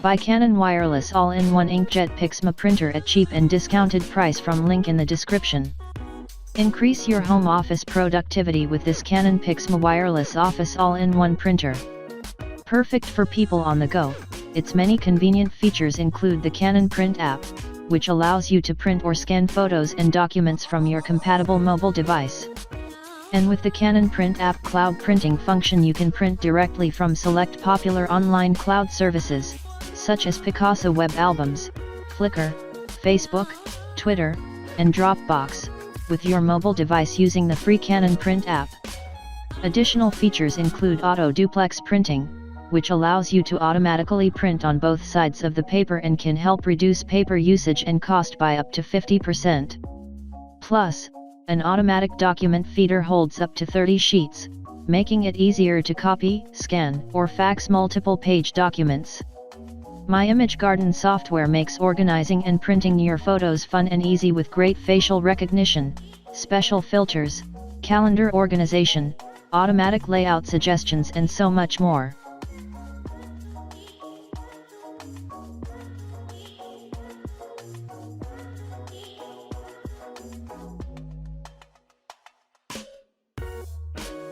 Buy Canon wireless all-in-one Inkjet PIXMA printer at cheap and discounted price from link in the description. Increase your home office productivity with this Canon PIXMA wireless office all-in-one printer. Perfect for people on the go, its many convenient features include the Canon Print app, which allows you to print or scan photos and documents from your compatible mobile device. And with the Canon Print app cloud printing function, you can print directly from select popular online cloud services, such as Picasa web albums, Flickr, Facebook, Twitter, and Dropbox, with your mobile device using the free Canon Print app. Additional features include auto duplex printing, which allows you to automatically print on both sides of the paper and can help reduce paper usage and cost by up to 50%. Plus, an automatic document feeder holds up to 30 sheets, making it easier to copy, scan, or fax multiple page documents. My Image Garden software makes organizing and printing your photos fun and easy with great facial recognition, special filters, calendar organization, automatic layout suggestions, and so much more.